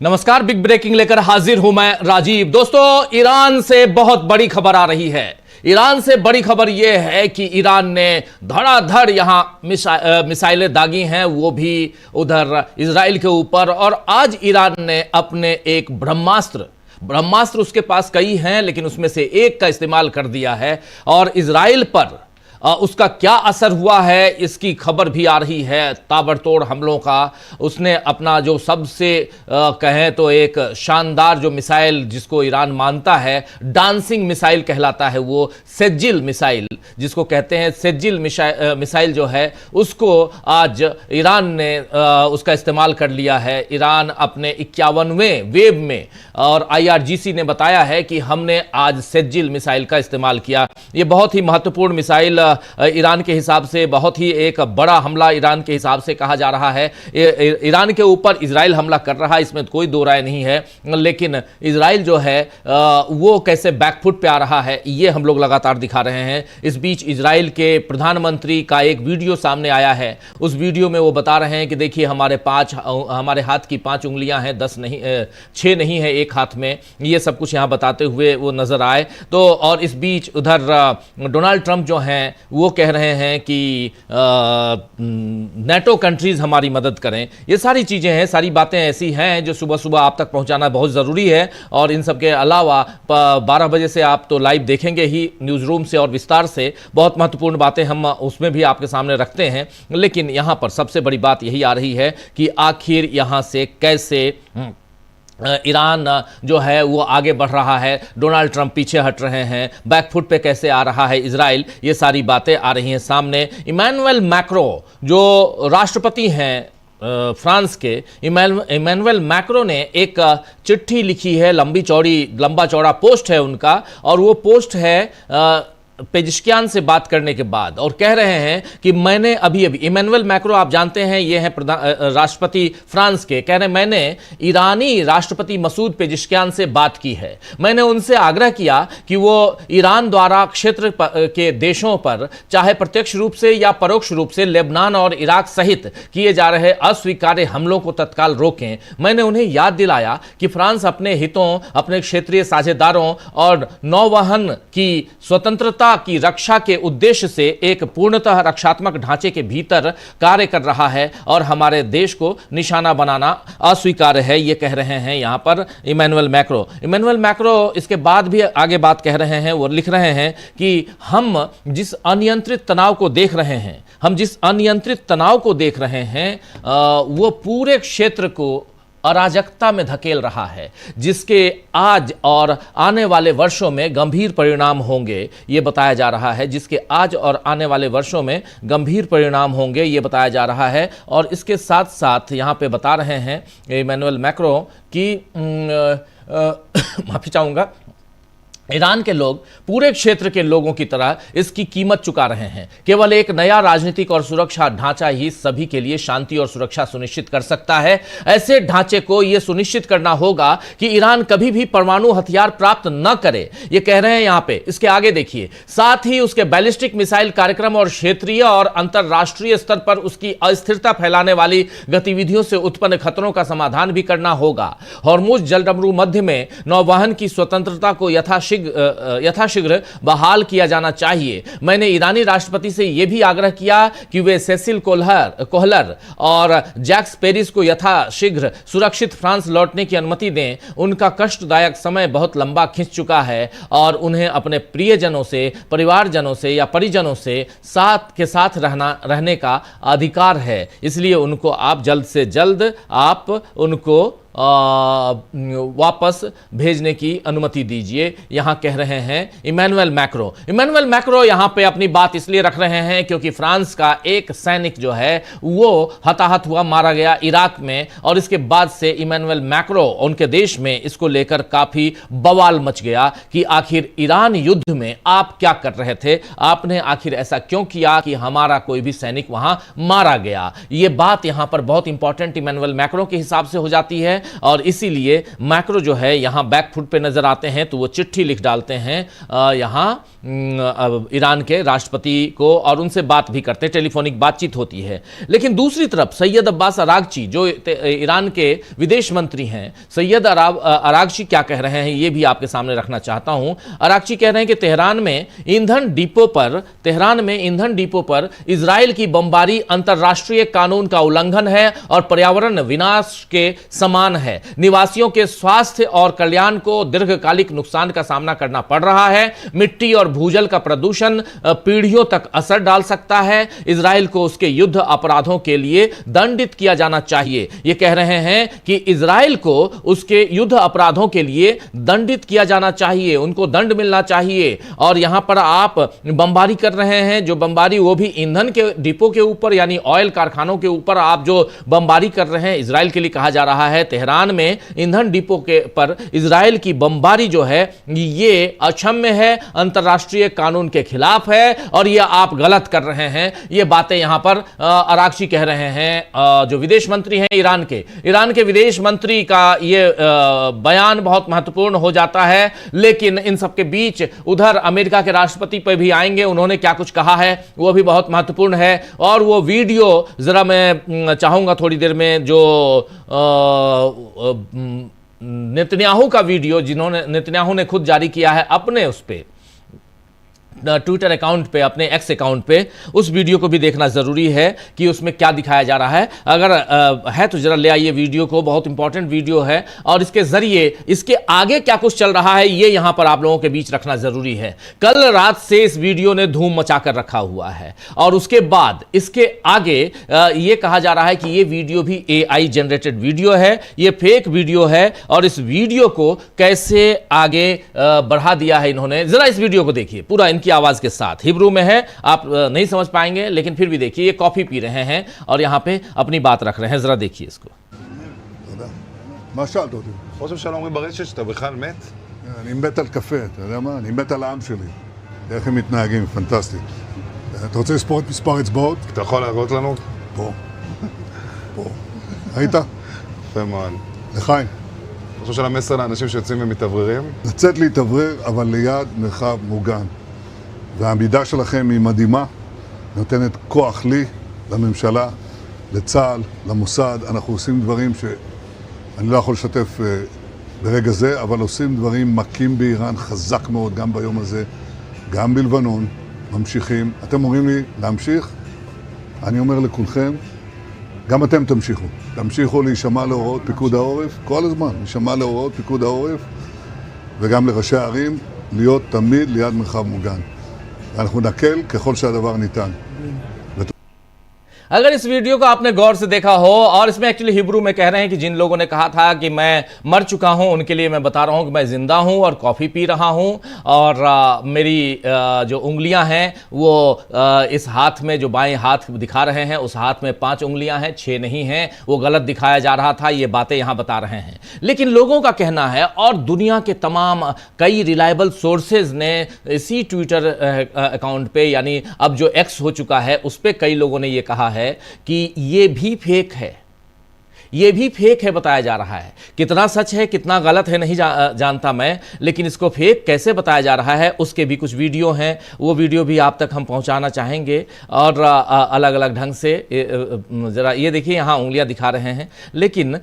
नमस्कार, big breaking लेकर हाजिर हूं मैं राजीव। दोस्तों, ईरान से बहुत बड़ी खबर आ रही है। ईरान से बड़ी खबर यह है कि ईरान ने धड़ाधड़ यहां मिसाइलें दागी हैं, वो भी उधर इजराइल के ऊपर। और आज ईरान ने अपने एक ब्रह्मास्त्र उसके पास कई हैं, लेकिन उसमें से एक का इस्तेमाल कर दिया है और इजराइल पर उसका क्या असर हुआ है इसकी खबर भी आ रही है। ताबड़तोड़ हमलों का उसने अपना जो सबसे कहें तो एक शानदार जो मिसाइल जिसको ईरान मानता है डांसिंग मिसाइल कहलाता है, वो सेज्जिल मिसाइल जिसको कहते हैं, सेज्जिल मिसाइल जो है उसको आज ईरान ने उसका इस्तेमाल कर लिया है। ईरान अपने 51वें वेव में, और IRGC ने बताया है कि हमने आज सेज्जिल मिसाइल का इस्तेमाल किया। ये बहुत ही महत्वपूर्ण मिसाइल ईरान के हिसाब से, बहुत ही एक बड़ा हमला ईरान के हिसाब से कहा जा रहा है। ईरान के ऊपर इजराइल हमला कर रहा है, इसमें कोई दो राय नहीं है, लेकिन इजराइल जो है वो कैसे बैकफुट पे आ रहा है ये हम लोग लगातार दिखा रहे हैं। इस बीच इजराइल के प्रधानमंत्री का एक वीडियो सामने आया है। उस वीडियो में वो बता रहे हैं कि देखिए हमारे हाथ की 5 उंगलियां हैं, 10 नहीं, 6 नहीं है एक हाथ में। ये सब कुछ यहां बताते हुए वो नजर आए। तो और इस बीच उधर डोनाल्ड ट्रंप जो हैं वो कह रहे हैं कि नेटो कंट्रीज हमारी मदद करें। ये सारी चीजें हैं, सारी बातें ऐसी हैं जो सुबह सुबह आप तक पहुंचाना बहुत जरूरी है। और इन सब के अलावा 12 बजे से आप तो लाइव देखेंगे ही न्यूज रूम से और विस्तार से, बहुत महत्वपूर्ण बातें हम उसमें भी आपके सामने रखते हैं। लेकिन यहां पर सबसे बड़ी बात यही आ रही है कि आखिर यहां से कैसे ईरान जो है वो आगे बढ़ रहा है, डोनाल्ड ट्रंप पीछे हट रहे हैं, बैकफुट पे कैसे आ रहा है इजराइल, ये सारी बातें आ रही हैं सामने। इमैनुअल मैक्रो जो राष्ट्रपति हैं फ्रांस के, इमैनुअल मैक्रो ने एक चिट्ठी लिखी है, लंबा चौड़ा पोस्ट है उनका। और वो पोस्ट है पेजिशकियान से बात करने के बाद, और कह रहे हैं कि मैंने अभी इमैनुअल मैक्रो आप जानते हैं ये है राष्ट्रपति फ्रांस के, कह रहे हैं मैंने ईरानी राष्ट्रपति मसूद पेजिशकियान से बात की है। मैंने उनसे आग्रह किया कि वो ईरान द्वारा क्षेत्र के देशों पर चाहे प्रत्यक्ष रूप से या परोक्ष रूप से लेबनान और इराक सहित किए जा रहे अस्वीकार्य हमलों को तत्काल रोकें। मैंने उन्हें याद दिलाया कि फ्रांस अपने हितों, अपने क्षेत्रीय साझेदारों और नौवहन की स्वतंत्रता की रक्षा के उद्देश्य से एक पूर्णतः रक्षात्मक ढांचे के भीतर कार्य कर रहा है और हमारे देश को निशाना बनाना अस्वीकार्य है, ये कह रहे हैं यहां पर इमैनुअल मैक्रो। इसके बाद भी आगे बात कह रहे हैं, वो लिख रहे हैं कि हम जिस अनियंत्रित तनाव को देख रहे हैं वो पूरे क्षेत्र को अराजकता में धकेल रहा है, जिसके आज और आने वाले वर्षों में गंभीर परिणाम होंगे, ये बताया जा रहा है। ये बताया जा रहा है। और इसके साथ साथ यहां पे बता रहे हैं इमैनुअल मैक्रो कि माफी चाहूंगा, ईरान के लोग पूरे क्षेत्र के लोगों की तरह इसकी कीमत चुका रहे हैं। केवल एक नया राजनीतिक और सुरक्षा ढांचा ही सभी के लिए शांति और सुरक्षा सुनिश्चित कर सकता है। ऐसे ढांचे को यह सुनिश्चित करना होगा कि ईरान कभी भी परमाणु हथियार प्राप्त न करे, ये कह रहे हैं यहां पे। इसके आगे देखिए, साथ ही उसके बैलिस्टिक मिसाइल कार्यक्रम और क्षेत्रीय और अंतरराष्ट्रीय स्तर पर उसकी अस्थिरता फैलाने वाली गतिविधियों से उत्पन्न खतरों का समाधान भी करना होगा। हॉर्मुज जलडमरू मध्य में नौवहन की स्वतंत्रता को यथाशीघ्र बहाल किया जाना चाहिए। मैंने ईरानी राष्ट्रपति से यह भी आग्रह किया कि वे सेसिल कोहलर और जैक्स पेरिस को यथाशीघ्र सुरक्षित फ्रांस लौटने की अनुमति दें। उनका कष्टदायक समय बहुत लंबा खिंच चुका है और उन्हें अपने प्रियजनों से, परिवारजनों से या परिजनों से साथ रहने का अधिकार है। इसलिए उनको आप जल्द से जल्द उनको वापस भेजने की अनुमति दीजिए, यहां कह रहे हैं इमैनुअल मैक्रो यहां पे अपनी बात इसलिए रख रहे हैं क्योंकि फ्रांस का एक सैनिक जो है वो हताहत हुआ, मारा गया इराक में। और इसके बाद से इमैनुअल मैक्रो, उनके देश में इसको लेकर काफी बवाल मच गया कि आखिर ईरान युद्ध में आप क्या कर रहे थे, आपने आखिर ऐसा क्यों किया कि हमारा कोई भी सैनिक वहां मारा गया। यह बात यहां पर बहुत इंपॉर्टेंट इमैनुअल मैक्रो के हिसाब से हो जाती है। और इसीलिए मैक्रो जो है यहाँ बैकफुट पे नजर आते हैं, तो वो चिट्ठी लिख डालते हैं यहाँ ईरान के राष्ट्रपति को और उनसे बात भी करते हैं, टेलीफोनिक बातचीत होती है। लेकिन दूसरी तरफ सैयद अब्बास अरागची जो ईरान के विदेश मंत्री हैं, सैयद अरागची क्या कह रहे हैं ये भी आपके सामने रखना चाहता हूं। अरागची कह रहे हैं कि तेहरान में ईंधन डिपो पर इजराइल की बमबारी अंतरराष्ट्रीय कानून का उल्लंघन है और पर्यावरण विनाश के समान है। निवासियों के स्वास्थ्य और कल्याण को दीर्घकालिक नुकसान का सामना करना पड़ रहा है। मिट्टी और भूजल का प्रदूषण पीढ़ियों तक असर डाल सकता है। इजराइल को उसके युद्ध अपराधों के लिए दंडित किया जाना चाहिए। यह कह रहे हैं कि इजराइल को उसके युद्ध अपराधों के लिए दंडित किया जाना चाहिए, उनको दंड मिलना चाहिए। और यहां पर आप बमबारी कर रहे हैं, जो बमबारी वो भी ईंधन के डिपो के ऊपर यानी ऑयल कारखानों के ऊपर आप जो बमबारी कर रहे हैं, इजराइल के लिए कहा जा रहा है तेहरान में ईंधन डिपो के पर इजराइल की बमबारी जो है ये अक्षम्य है, अंतरराष्ट्रीय कानून के खिलाफ है और ये आप गलत कर रहे हैं। ये बातें यहां पर अरागची कह रहे हैं, जो विदेश मंत्री हैं ईरान के विदेश मंत्री का ये बयान बहुत महत्वपूर्ण हो जाता है। लेकिन इन सबके बीच उधर अमेरिका के राष्ट्रपति पर भी आएंगे, उन्होंने क्या कुछ कहा है वो भी बहुत महत्वपूर्ण है। और वो वीडियो जरा मैं चाहूंगा थोड़ी देर में, जो नेतन्याहू का वीडियो जिन्होंने नेतन्याहू ने खुद जारी किया है अपने उस पे ट्विटर अकाउंट पे, अपने एक्स अकाउंट पे, उस वीडियो को भी देखना जरूरी है कि उसमें क्या दिखाया जा रहा है। अगर है तो जरा ले आइए वीडियो को, बहुत इंपॉर्टेंट वीडियो है और इसके जरिए इसके आगे क्या कुछ चल रहा है ये यहां पर आप लोगों के बीच रखना जरूरी है। कल रात से इस वीडियो ने धूम मचाकर रखा हुआ है और उसके बाद इसके आगे ये कहा जा रहा है कि ये वीडियो भी AI जनरेटेड वीडियो है, ये फेक वीडियो है और इस वीडियो को कैसे आगे बढ़ा दिया है इन्होंने। जरा इस वीडियो को देखिए पूरा इनकी आवाज के साथ, हिब्रू में है, आप नहीं समझ पाएंगे लेकिन फिर भी देखिए। ये कॉफी पी रहे हैं और यहां पे अपनी बात रख रहे हैं, जरा देखिए इसको। מה שאלת אותי? ראש הממשלה אומרים ברשת שאתה בכלל מת? אני מת על קפה, אתה יודע מה? אני מת על העם שלי. איך הם מתנהגים, פנטסטי. אתה רוצה לספור את מספר אצבעות? אתה יכול להראות לנו? פה. פה. ראית? יפה מאוד. לחיים. ראש הממשלה מסר לאנשים שיוצאים ומתאווררים? לצאת להתאוורר, אבל ליד מרחב מוגן. והעמידה שלכם היא מדהימה, נותנת כוח לי, לממשלה, לצה"ל, למוסד. אנחנו עושים דברים שאני לא יכול לשתף ברגע זה, אבל עושים דברים מכים באיראן חזק מאוד, גם ביום הזה, גם בלבנון, ממשיכים. אתם אומרים לי להמשיך, אני אומר לכולכם, גם אתם תמשיכו. תמשיכו להישמע להוראות פיקוד העורף, כל הזמן, להישמע להוראות פיקוד העורף, וגם לראשי הערים, להיות תמיד ליד מרחב מוגן. ואנחנו נקל ככל שהדבר ניתן. अगर इस वीडियो को आपने गौर से देखा हो, और इसमें एक्चुअली हिब्रू में कह रहे हैं कि जिन लोगों ने कहा था कि मैं मर चुका हूं उनके लिए मैं बता रहा हूं कि मैं जिंदा हूं और कॉफ़ी पी रहा हूं और मेरी जो उंगलियां हैं वो इस हाथ में जो बाएं हाथ दिखा रहे हैं उस हाथ में 5 उंगलियां हैं, 6 नहीं हैं, वो गलत दिखाया जा रहा था। ये बातें यहां बता रहे हैं। लेकिन लोगों का कहना है और दुनिया के तमाम कई रिलायबल सोर्सेज ने इसी ट्विटर अकाउंट पे, यानी अब जो एक्स हो चुका है उस पर कई लोगों ने ये कहा है कि ये भी फेक है, ये भी फेक है बताया जा रहा है। कितना सच है कितना गलत है नहीं जानता मैं, लेकिन इसको फेक कैसे बताया जा रहा है उसके भी कुछ वीडियो हैं, वो वीडियो भी आप तक हम पहुंचाना चाहेंगे और अलग अलग ढंग से। ज़रा ये देखिए यहाँ उंगलियां दिखा रहे हैं, लेकिन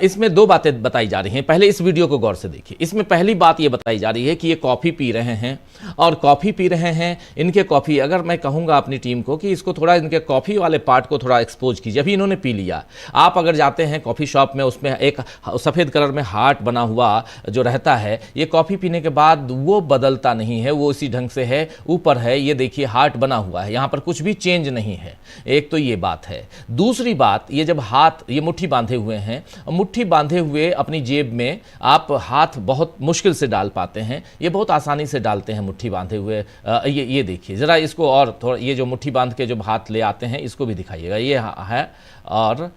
इसमें 2 बातें बताई जा रही हैं। पहले इस वीडियो को गौर से देखिए। इसमें पहली बात ये बताई जा रही है कि ये कॉफ़ी पी रहे हैं और कॉफ़ी पी रहे हैं इनके कॉफ़ी, अगर मैं कहूँगा अपनी टीम को कि इसको थोड़ा इनके कॉफ़ी वाले पार्ट को थोड़ा एक्सपोज कीजिए। अभी इन्होंने पी लिया, आप अगर जाते हैं कॉफ़ी शॉप में, उसमें एक सफ़ेद कलर में हार्ट बना हुआ जो रहता है, ये कॉफ़ी पीने के बाद वो बदलता नहीं है, वो इसी ढंग से है, ऊपर है। ये देखिए हार्ट बना हुआ है, यहाँ पर कुछ भी चेंज नहीं है। एक तो ये बात है। दूसरी बात, ये जब हाथ, ये मुट्ठी बांधे हुए हैं, मुट्ठी बांधे हुए अपनी जेब में आप हाथ बहुत मुश्किल से डाल पाते हैं, ये बहुत आसानी से डालते हैं मुट्ठी बांधे हुए। ये देखिए ज़रा इसको, और थोड़ा ये जो मुट्ठी बांध के जब हाथ ले आते हैं इसको भी दिखाइएगा। ये है और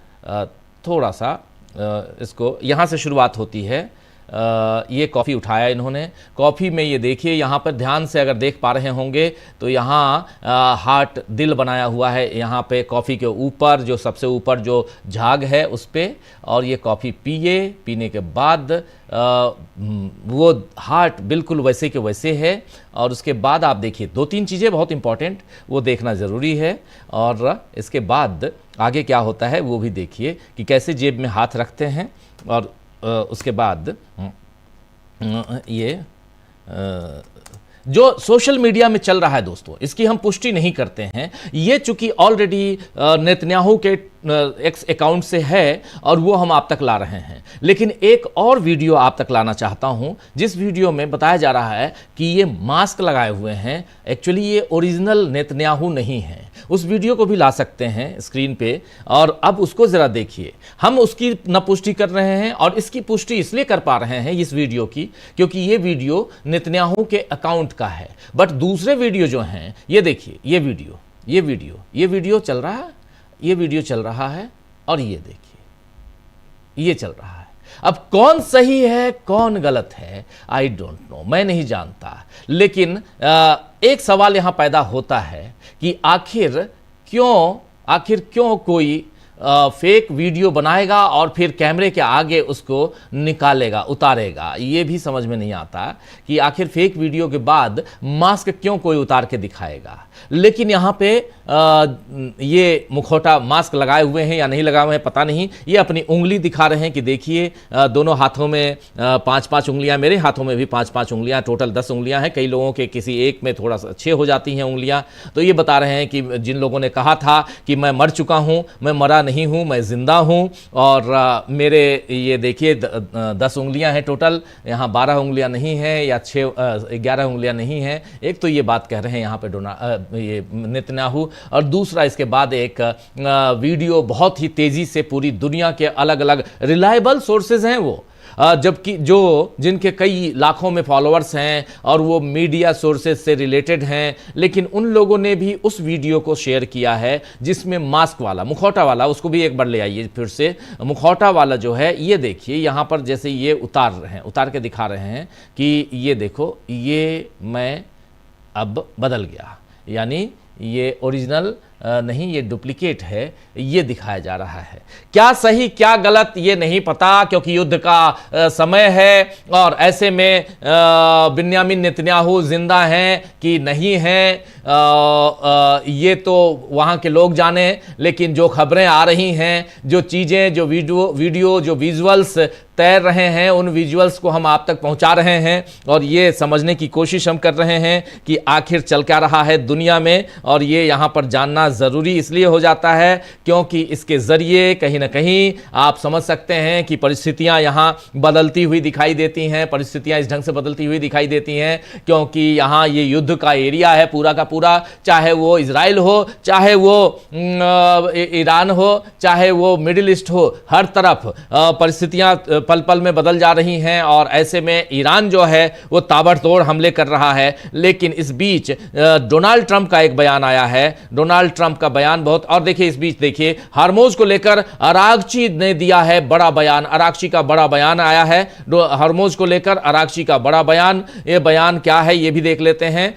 थोड़ा सा इसको यहाँ से शुरुआत होती है ये कॉफ़ी उठाया इन्होंने। कॉफ़ी में ये देखिए यहाँ पर ध्यान से अगर देख पा रहे होंगे तो यहाँ हार्ट दिल बनाया हुआ है यहाँ पे कॉफ़ी के ऊपर, जो सबसे ऊपर जो झाग है उस पे। और ये कॉफ़ी पीने के बाद वो हार्ट बिल्कुल वैसे के वैसे है। और उसके बाद आप देखिए 2-3 चीज़ें बहुत इंपॉर्टेंट वो देखना ज़रूरी है। और इसके बाद आगे क्या होता है वो भी देखिए कि कैसे जेब में हाथ रखते हैं। और उसके बाद ये जो सोशल मीडिया में चल रहा है दोस्तों, इसकी हम पुष्टि नहीं करते हैं। ये चूंकि ऑलरेडी नेतन्याहू के एक्स अकाउंट से है और वो हम आप तक ला रहे हैं। लेकिन एक और वीडियो आप तक लाना चाहता हूं, जिस वीडियो में बताया जा रहा है कि ये मास्क लगाए हुए हैं, एक्चुअली ये ओरिजिनल नेतन्याहू नहीं है। उस वीडियो को भी ला सकते हैं स्क्रीन पे और अब उसको ज़रा देखिए। हम उसकी न पुष्टि कर रहे हैं और इसकी पुष्टि इसलिए कर पा रहे हैं इस वीडियो की क्योंकि ये वीडियो नेतन्याहू के अकाउंट का है। बट दूसरे वीडियो जो हैं, ये देखिए, ये वीडियो चल रहा है, ये वीडियो चल रहा है और ये देखिए ये चल रहा है। अब कौन सही है कौन गलत है आई डोंट नो, मैं नहीं जानता। लेकिन एक सवाल यहां पैदा होता है कि आखिर क्यों कोई फेक वीडियो बनाएगा और फिर कैमरे के आगे उसको निकालेगा, उतारेगा। ये भी समझ में नहीं आता कि आखिर फेक वीडियो के बाद मास्क क्यों कोई उतार के दिखाएगा। लेकिन यहाँ पे ये मुखौटा मास्क लगाए हुए हैं या नहीं लगाए हुए हैं पता नहीं। ये अपनी उंगली दिखा रहे हैं कि देखिए दोनों हाथों में 5-5 उंगलियां, मेरे हाथों में भी 5-5 उंगलियां, टोटल 10 उंगलियां हैं। कई लोगों के किसी एक में थोड़ा सा 6 हो जाती हैं उंगलियां। तो ये बता रहे हैं कि जिन लोगों ने कहा था कि मैं मर चुका हूं, मैं मरा नहीं हूं, मैं जिंदा हूं और मेरे ये देखिए 10 उंगलियां हैं टोटल, यहाँ 12 उंगलियां नहीं हैं या 11 उंगलियां नहीं हैं। एक तो ये बात कह रहे हैं यहाँ पे ये नेतन्याहू। और दूसरा इसके बाद एक वीडियो बहुत ही तेजी से पूरी दुनिया के अलग अलग रिलायबल सोर्सेज हैं वो, जबकि जिनके कई लाखों में फॉलोअर्स हैं और वो मीडिया सोर्सेज से रिलेटेड हैं, लेकिन उन लोगों ने भी उस वीडियो को शेयर किया है जिसमें मास्क वाला, मुखौटा वाला, उसको भी एक बार ले आइए फिर से। मुखौटा वाला जो है ये देखिए यहाँ पर जैसे ये उतार के दिखा रहे हैं कि ये देखो, ये मैं अब बदल गया, यानी ये ओरिजिनल नहीं, ये डुप्लीकेट है, ये दिखाया जा रहा है। क्या सही क्या गलत ये नहीं पता क्योंकि युद्ध का समय है और ऐसे में बिन्यामिन नेतन्याहू जिंदा हैं कि नहीं हैं ये तो वहाँ के लोग जाने। लेकिन जो खबरें आ रही हैं, जो चीज़ें, जो वीडियो जो विजुअल्स तैर रहे हैं, उन विजुअल्स को हम आप तक पहुंचा रहे हैं और ये समझने की कोशिश हम कर रहे हैं कि आखिर चल क्या रहा है दुनिया में। और ये यहाँ पर जानना ज़रूरी इसलिए हो जाता है क्योंकि इसके ज़रिए कहीं ना कहीं आप समझ सकते हैं कि परिस्थितियाँ यहाँ बदलती हुई दिखाई देती हैं। परिस्थितियाँ इस ढंग से बदलती हुई दिखाई देती हैं क्योंकि यहाँ ये युद्ध का एरिया है पूरा का पूरा, चाहे वो इजराइल हो, चाहे वो ईरान हो, चाहे वो मिडिल ईस्ट हो, हर तरफ परिस्थितियाँ पल पल में बदल जा रही हैं। और ऐसे में ईरान जो है वो ताबड़तोड़ हमले कर रहा है। लेकिन इस बीच डोनाल्ड ट्रंप का एक बयान आया है। डोनाल्ड ट्रंप का बयान बहुत, और देखिए इस बीच देखिए हरमोज को लेकर अरागची ने दिया है बड़ा बयान। अरागची का बड़ा बयान आया है हरमोज को लेकर, अरागची का बड़ा बयान। ये बयान क्या है ये भी देख लेते हैं।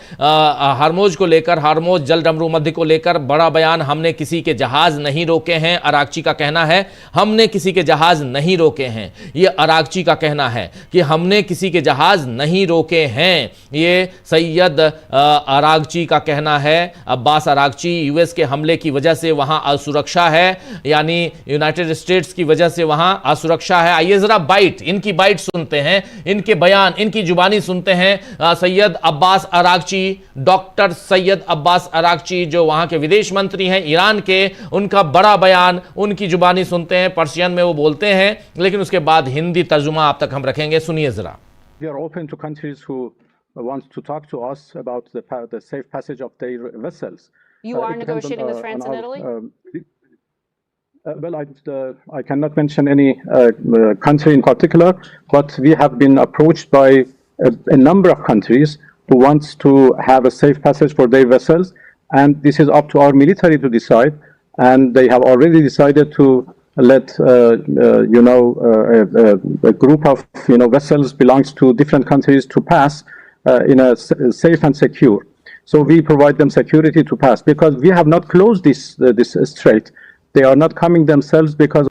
हरमोज को लेकर, हरमोज जल डमरू मध्य को लेकर बड़ा बयान। हमने किसी के जहाज नहीं रोके हैं, अरागची का कहना है। हमने किसी के जहाज नहीं रोके हैं, ये अरागची का कहना है कि हमने किसी के जहाज नहीं रोके हैं। ये सैयद अरागची का कहना है। अब्बास अरागची, यूएस के हमले की वजह से वहां असुरक्षा है, यानी यूनाइटेड स्टेट्स की वजह से वहां असुरक्षा है। आइए जरा इनकी बाइट सुनते हैं, इनके बयान, इनकी जुबानी सुनते हैं। Syed Abbas Araghchi, doctor Syed Abbas Araghchi जो वहां के विदेश मंत्री हैं ईरान के, उनका बड़ा बयान, उनकी जुबानी सुनते हैं। पर्शियन में वो बोलते हैं, लेकिन उसके बाद हिंदी तर्जुमा आप तक हम रखेंगे, सुनिए जरा। We are open to countries who want to talk to us about the safe passage of their vessels. You are negotiating with France and Italy? Well, I cannot mention any country in particular, but we have been approached by a number of countries who wants to have a safe passage for their vessels, and this is up to our military to decide. And they have already decided to let a group of vessels belongs to different countries to pass in a safe and secure. So we provide them security to pass because we have not closed this strait. They are not coming themselves because.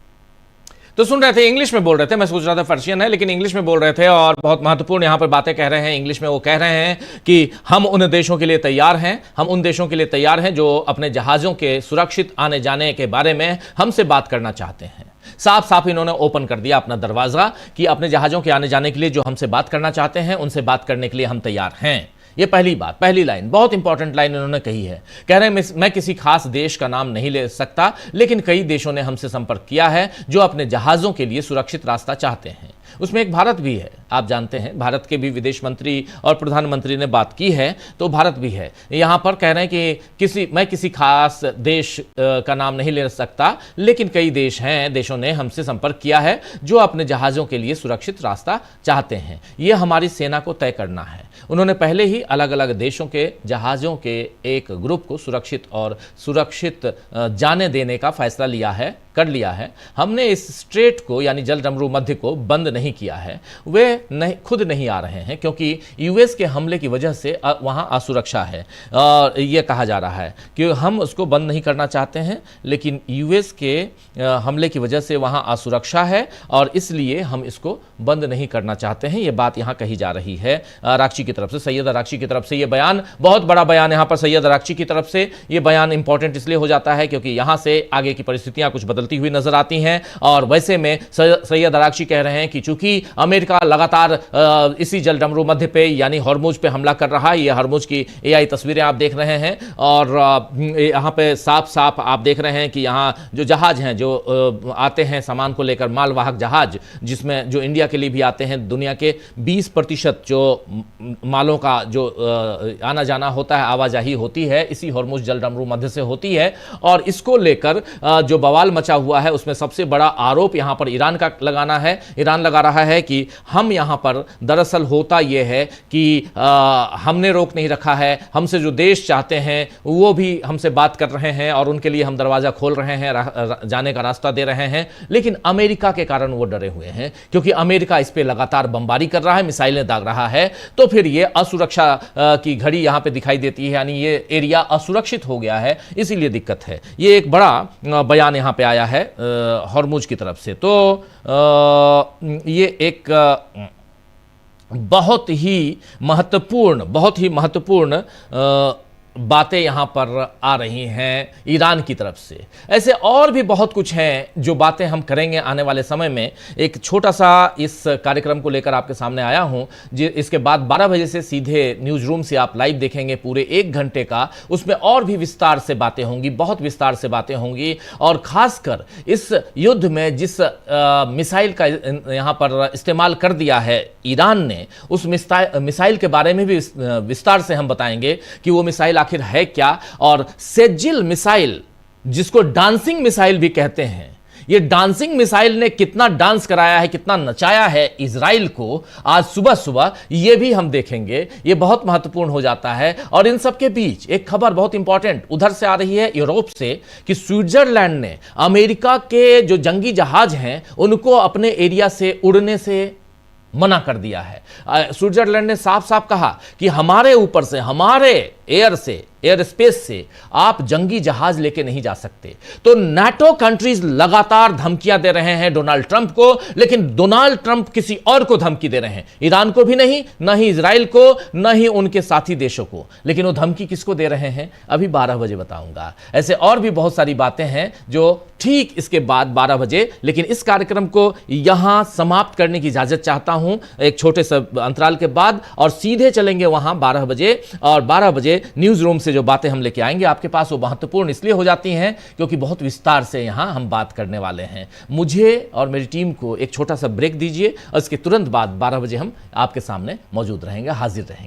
तो सुन रहे थे, English में बोल रहे थे, मैं सोच रहा था पर्शियन है लेकिन इंग्लिश में बोल रहे थे और बहुत महत्वपूर्ण यहां पर बातें कह रहे हैं इंग्लिश में। वो कह रहे हैं कि हम उन देशों के लिए तैयार हैं, हम उन देशों के लिए तैयार हैं जो अपने जहाज़ों के सुरक्षित आने जाने के बारे में हमसे बात करना चाहते हैं। साफ साफ इन्होंने ओपन कर दिया अपना दरवाज़ा कि अपने जहाज़ों के आने जाने के लिए जो हमसे बात करना चाहते हैं उनसे बात करने के लिए हम तैयार हैं। ये पहली बात, पहली लाइन, बहुत इंपॉर्टेंट लाइन इन्होंने कही है। कह रहे हैं मैं किसी खास देश का नाम नहीं ले सकता लेकिन कई देशों ने हमसे संपर्क किया है जो अपने जहाज़ों के लिए सुरक्षित रास्ता चाहते हैं। उसमें एक भारत भी है। आप जानते हैं भारत के भी विदेश मंत्री और प्रधानमंत्री ने बात की है, तो भारत भी है। यहां पर कह रहे हैं कि मैं किसी खास देश का नाम नहीं ले सकता लेकिन कई देश हैं, देशों ने हमसे संपर्क किया है जो अपने जहाज़ों के लिए सुरक्षित रास्ता चाहते हैं। यह हमारी सेना को तय करना है। उन्होंने पहले ही अलग अलग देशों के जहाज़ों के एक ग्रुप को सुरक्षित जाने देने का फैसला कर लिया है। हमने इस स्ट्रेट को यानी जल डमरू मध्य को बंद नहीं किया है। वे खुद नहीं आ रहे हैं क्योंकि यूएस के हमले की वजह से वहां असुरक्षा है और यह कहा जा रहा है कि हम उसको बंद नहीं करना चाहते हैं लेकिन यूएस के हमले की वजह से वहां असुरक्षा है और इसलिए हम इसको बंद नहीं करना चाहते हैं। यह बात यहां कही जा रही है अरागची की तरफ से, सैयद अरागची की तरफ से। यह बयान बहुत बड़ा बयान यहां पर सैयद अरागची की तरफ से। यह बयान इंपॉर्टेंट इसलिए हो जाता है क्योंकि यहां से आगे की परिस्थितियां कुछ बदलती हुई नजर आती हैं और वैसे में सैयद अरागची कह रहे हैं कि चूंकि अमेरिका लगातार इसी जल डमरू मध्य पे यानी हॉर्मुज पे हमला कर रहा है। ये हॉर्मुज की एआई तस्वीरें आप देख रहे हैं और यहाँ पे साफ साफ आप देख रहे हैं कि यहाँ जो जहाज हैं जो आते हैं सामान को लेकर, मालवाहक जहाज जिसमें जो इंडिया के लिए भी आते हैं, दुनिया के 20% जो मालों का जो आना जाना होता है, आवाजाही होती है, इसी हॉर्मुज जल डमरू मध्य से होती है। और इसको लेकर जो बवाल मचा हुआ है उसमें सबसे बड़ा आरोप यहां पर ईरान का लगाना है। ईरान लगा रहा है कि हम यहां पर दरअसल होता यह है कि हमने रोक नहीं रखा है, हमसे जो देश चाहते हैं वो भी हमसे बात कर रहे हैं और उनके लिए हम दरवाजा खोल रहे हैं, जाने का रास्ता दे रहे हैं। लेकिन अमेरिका के कारण वो डरे हुए हैं क्योंकि अमेरिका इस पे लगातार बमबारी कर रहा है, मिसाइलें दाग रहा है। तो फिर ये असुरक्षा की घड़ी यहां पे दिखाई देती है, यानी ये एरिया असुरक्षित हो गया है, इसीलिए दिक्कत है। ये एक बड़ा बयान यहां पे आया है हॉर्मुज की तरफ से। तो ये एक बहुत ही महत्वपूर्ण बातें यहां पर आ रही हैं ईरान की तरफ से। ऐसे और भी बहुत कुछ हैं जो बातें हम करेंगे आने वाले समय में। एक छोटा सा इस कार्यक्रम को लेकर आपके सामने आया हूं, इसके बाद 12 बजे से सीधे न्यूज रूम से आप लाइव देखेंगे पूरे 1 घंटे का। उसमें और भी विस्तार से बातें होंगी, बहुत विस्तार से बातें होंगी और खासकर इस युद्ध में जिस मिसाइल का यहां पर इस्तेमाल कर दिया है ईरान ने, उस मिसाइल के बारे में भी विस्तार से हम बताएंगे कि वो मिसाइल आखिर है क्या। और सेजिल मिसाइल, जिसको डांसिंग मिसाइल भी कहते हैं, ये डांसिंग मिसाइल ने कितना डांस कराया है, कितना नचाया है इजराइल को आज सुबह सुबह, ये भी हम देखेंगे। ये बहुत महत्वपूर्ण हो जाता है। और इन सब के बीच एक खबर बहुत इंपॉर्टेंट उधर से आ रही है यूरोप से कि स्विट्जरलैंड ने अमेरिका के जो जंगी जहाज हैं उनको अपने एरिया से उड़ने से मना कर दिया है। स्विट्जरलैंड ने साफ साफ कहा कि हमारे ऊपर से, हमारे एयर स्पेस से आप जंगी जहाज लेके नहीं जा सकते। तो नाटो कंट्रीज लगातार धमकियां दे रहे हैं डोनाल्ड ट्रंप को, लेकिन डोनाल्ड ट्रंप किसी और को धमकी दे रहे हैं, ईरान को भी नहीं, न ही इजराइल को, न ही उनके साथी देशों को। लेकिन वो धमकी किसको दे रहे हैं अभी 12 बजे बताऊंगा। ऐसे और भी बहुत सारी बातें हैं जो ठीक इसके बाद 12 बजे। लेकिन इस कार्यक्रम को यहां समाप्त करने की इजाजत चाहता हूं एक छोटे से अंतराल के बाद, और सीधे चलेंगे वहां 12 बजे। और 12 बजे न्यूज रूम से जो बातें हम लेके आएंगे आपके पास, वो महत्वपूर्ण इसलिए हो जाती हैं क्योंकि बहुत विस्तार से यहां हम बात करने वाले हैं। मुझे और मेरी टीम को एक छोटा सा ब्रेक दीजिए और इसके तुरंत बाद 12 बजे हम आपके सामने मौजूद रहेंगे, हाजिर रहेंगे।